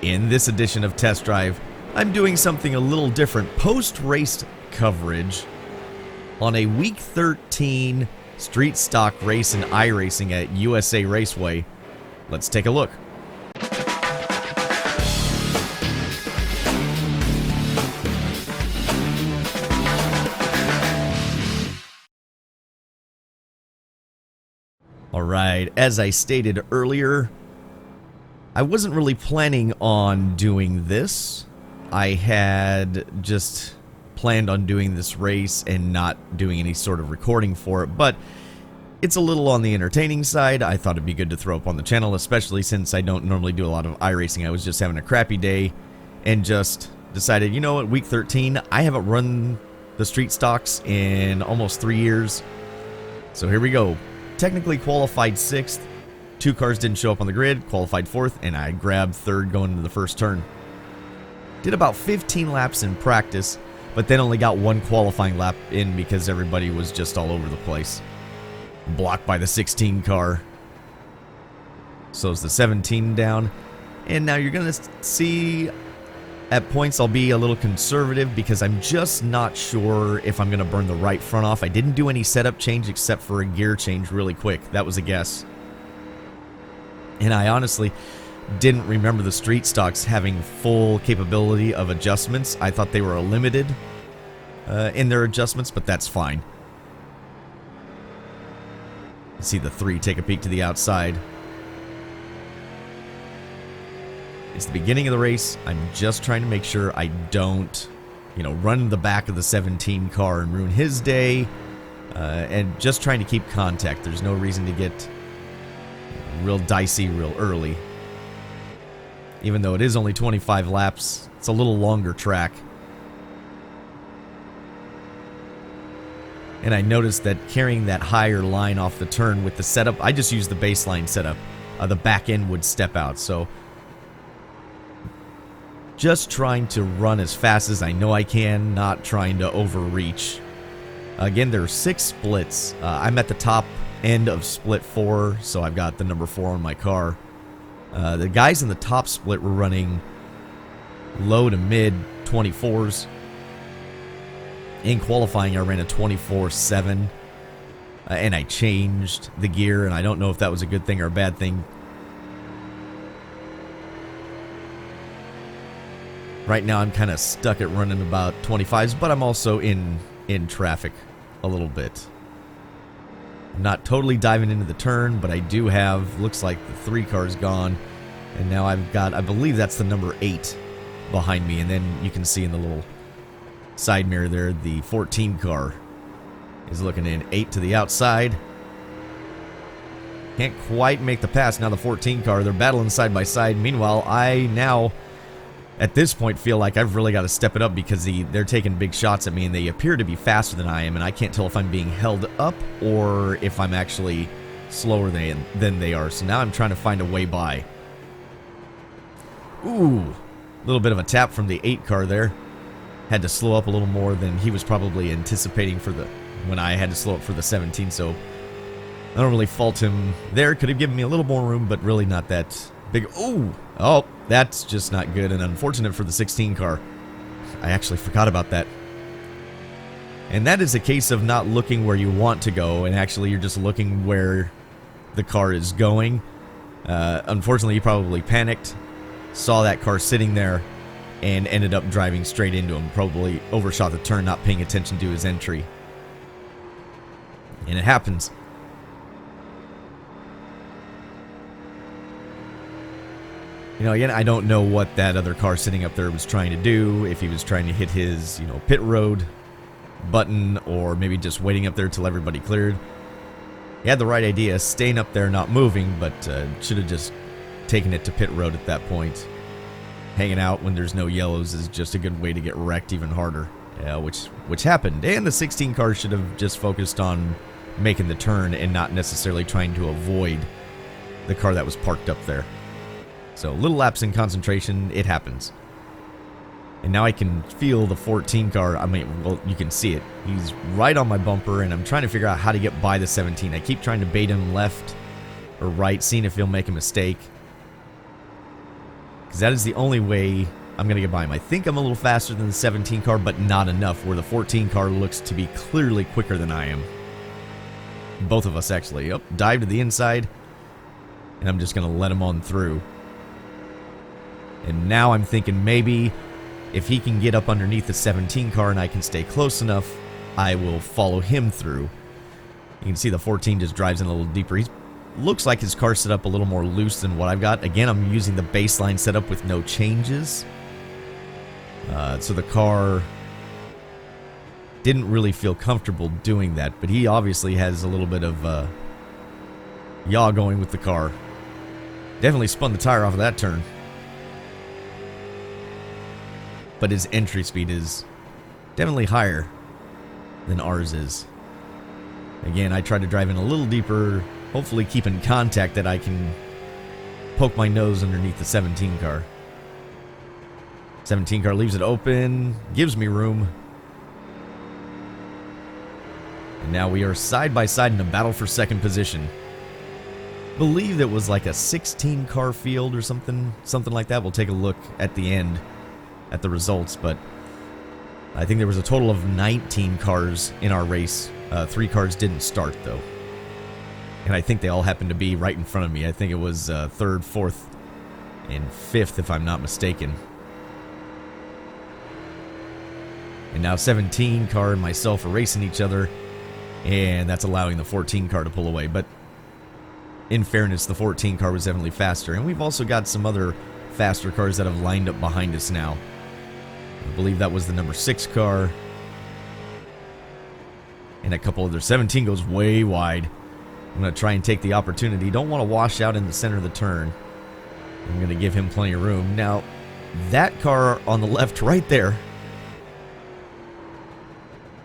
In this edition of Test Drive, I'm doing something a little different. Post-race coverage on a Week 13 street stock race in iRacing at USA Raceway. Let's take a look. Alright, as I stated earlier, I wasn't really planning on doing this. I had just planned on doing this race and not doing any sort of recording for it, but it's a little on the entertaining side. I thought it'd be good to throw up on the channel, especially since I don't normally do a lot of iRacing. I was just having a crappy day and just decided, you know what, Week 13, I haven't run the street stocks in almost 3 years. So here we go. Technically qualified 6th. 2 cars didn't show up on the grid, qualified 4th, and I grabbed 3rd going into the first turn. Did about 15 laps in practice, but then only got 1 qualifying lap in because everybody was just all over the place. Blocked by the 16 car. Slows the 17 down. And now you're going to see at points I'll be a little conservative because I'm just not sure if I'm going to burn the right front off. I didn't do any setup change except for a gear change really quick. That was a guess. And I honestly didn't remember the street stocks having full capability of adjustments. I thought they were limited in their adjustments, but that's fine. See the 3 take a peek to the outside. It's the beginning of the race. I'm just trying to make sure I don't, run the back of the 17 car and ruin his day. And just trying to keep contact. There's no reason to get real dicey real early. Even though it is only 25 laps, it's a little longer track. And I noticed that carrying that higher line off the turn with the setup, I just used the baseline setup. The back end would step out, so just trying to run as fast as I know I can, not trying to overreach. Again, there are 6 splits. I'm at the top end of split 4, so I've got the number 4 on my car. The guys in the top split were running low to mid 24s. In qualifying, I ran a 24.7, and I changed the gear, and I don't know if that was a good thing or a bad thing. Right now, I'm kind of stuck at running about 25s, but I'm also in traffic a little bit. I'm not totally diving into the turn, but I do have, looks like the 3 car's gone, and now I've got, I believe that's the number 8 behind me, and then you can see in the little side mirror there, the 14 car is looking in. 8 to the outside. Can't quite make the pass. Now the 14 car, they're battling side by side. Meanwhile, I now, at this point, feel like I've really got to step it up because they're taking big shots at me, and they appear to be faster than I am, and I can't tell if I'm being held up or if I'm actually slower than they are. So now I'm trying to find a way by. Ooh, a little bit of a tap from the 8 car there. Had to slow up a little more than he was probably anticipating when I had to slow up for the 17, so I don't really fault him there. Could have given me a little more room, but really not that big. Ooh! Oh, that's just not good and unfortunate for the 16 car. I actually forgot about that. And that is a case of not looking where you want to go, and actually you're just looking where the car is going. Unfortunately, you probably panicked, saw that car sitting there, and ended up driving straight into him. Probably overshot the turn, not paying attention to his entry. And it happens. Again, I don't know what that other car sitting up there was trying to do. If he was trying to hit his, pit road button, or maybe just waiting up there till everybody cleared. He had the right idea, staying up there, not moving, but should have just taken it to pit road at that point. Hanging out when there's no yellows is just a good way to get wrecked even harder, which happened. And the 16 car should have just focused on making the turn and not necessarily trying to avoid the car that was parked up there. So little lapse in concentration, it happens. And now I can feel the 14 car. I mean, well, you can see it. He's right on my bumper, and I'm trying to figure out how to get by the 17. I keep trying to bait him left or right, seeing if he'll make a mistake. because that is the only way I'm going to get by him. I think I'm a little faster than the 17 car, but not enough, where the 14 car looks to be clearly quicker than I am. Both of us, actually. Yep, dive to the inside, and I'm just going to let him on through. And now I'm thinking maybe if he can get up underneath the 17 car and I can stay close enough, I will follow him through. You can see the 14 just drives in a little deeper. He looks like his car's set up a little more loose than what I've got. Again, I'm using the baseline setup with no changes. So the car didn't really feel comfortable doing that, but he obviously has a little bit of yaw going with the car. Definitely spun the tire off of that turn. But his entry speed is definitely higher than ours is. Again, I tried to drive in a little deeper, hopefully keep in contact that I can poke my nose underneath the 17 car. 17 car leaves it open, gives me room. And now we are side by side in a battle for second position. Believe it was like a 16 car field or something like that. We'll take a look at the end at the results, but I think there was a total of 19 cars in our race. 3 cars didn't start though, and I think they all happened to be right in front of me. I think it was 3rd, 4th, and 5th if I'm not mistaken. And now 17 car and myself are racing each other, and that's allowing the 14 car to pull away. But in fairness, the 14 car was definitely faster, and we've also got some other faster cars that have lined up behind us now. I believe that was the number 6 car, and a couple other. 17 goes way wide. I'm going to try and take the opportunity. Don't want to wash out in the center of the turn. I'm going to give him plenty of room. Now, that car on the left right there,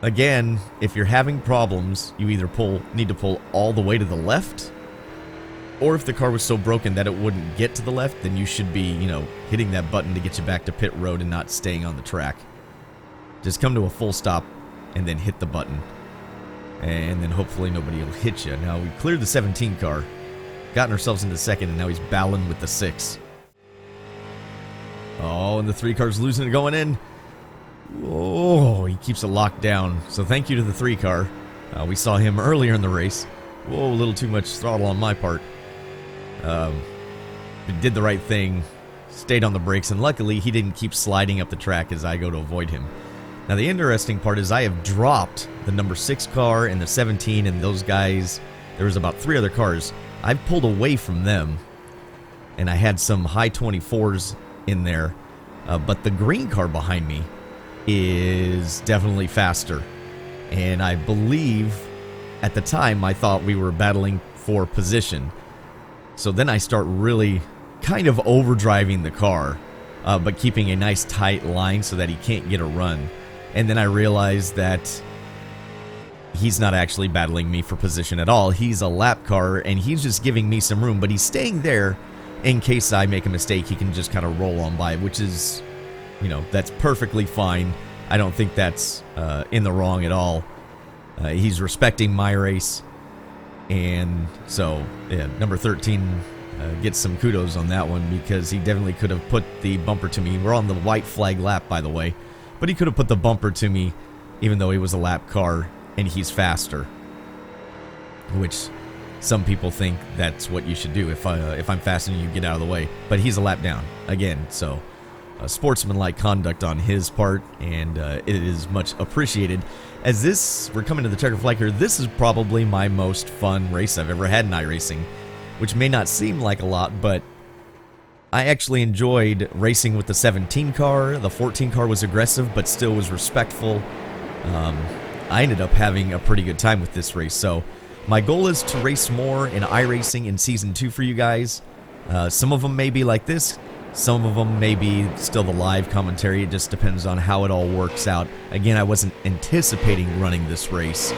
again, if you're having problems, you either need to pull all the way to the left, or if the car was so broken that it wouldn't get to the left, then you should be, hitting that button to get you back to pit road and not staying on the track. Just come to a full stop and then hit the button. And then hopefully nobody will hit you. Now, we cleared the 17 car, gotten ourselves into second, and now he's battling with the 6. Oh, and the 3 car's losing it going in. Oh, he keeps it locked down. So thank you to the 3 car. We saw him earlier in the race. Whoa, a little too much throttle on my part. He did the right thing, stayed on the brakes, and luckily he didn't keep sliding up the track as I go to avoid him. Now the interesting part is I have dropped the number 6 car and the 17 and those guys. There was about 3 other cars. I've pulled away from them, and I had some high 24s in there. But the green car behind me is definitely faster. And I believe at the time I thought we were battling for position. So then I start really kind of overdriving the car, but keeping a nice tight line so that he can't get a run. And then I realized that he's not actually battling me for position at all. He's a lap car, and he's just giving me some room, but he's staying there in case I make a mistake. He can just kind of roll on by, which is, that's perfectly fine. I don't think that's in the wrong at all. He's respecting my race, and so, yeah, number 13 gets some kudos on that one, because he definitely could have put the bumper to me. We're on the white flag lap, by the way. But he could have put the bumper to me, even though he was a lap car, and he's faster. Which some people think that's what you should do. If I'm faster than you, get out of the way. But he's a lap down, again. So, sportsmanlike conduct on his part, and it is much appreciated. As we're coming to the checkered flag here, this is probably my most fun race I've ever had in iRacing. Which may not seem like a lot, but I actually enjoyed racing with the 17 car. The 14 car was aggressive, but still was respectful. I ended up having a pretty good time with this race. So my goal is to race more in iRacing in Season 2 for you guys. Some of them may be like this. Some of them may be still the live commentary. It just depends on how it all works out. Again, I wasn't anticipating running this race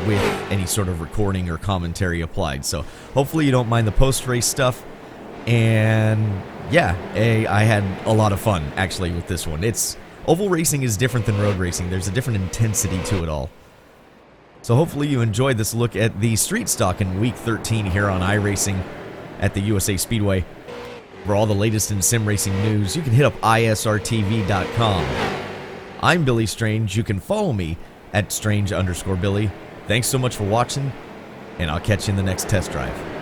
with any sort of recording or commentary applied. So hopefully you don't mind the post-race stuff. And yeah, I had a lot of fun actually with this one. Oval racing is different than road racing. There's a different intensity to it all. So hopefully you enjoyed this look at the street stock in week 13 here on iRacing at the USA Speedway. For all the latest in sim racing news, you can hit up isrtv.com. I'm Billy Strange. You can follow me at Strange_Billy. Thanks so much for watching, and I'll catch you in the next test drive.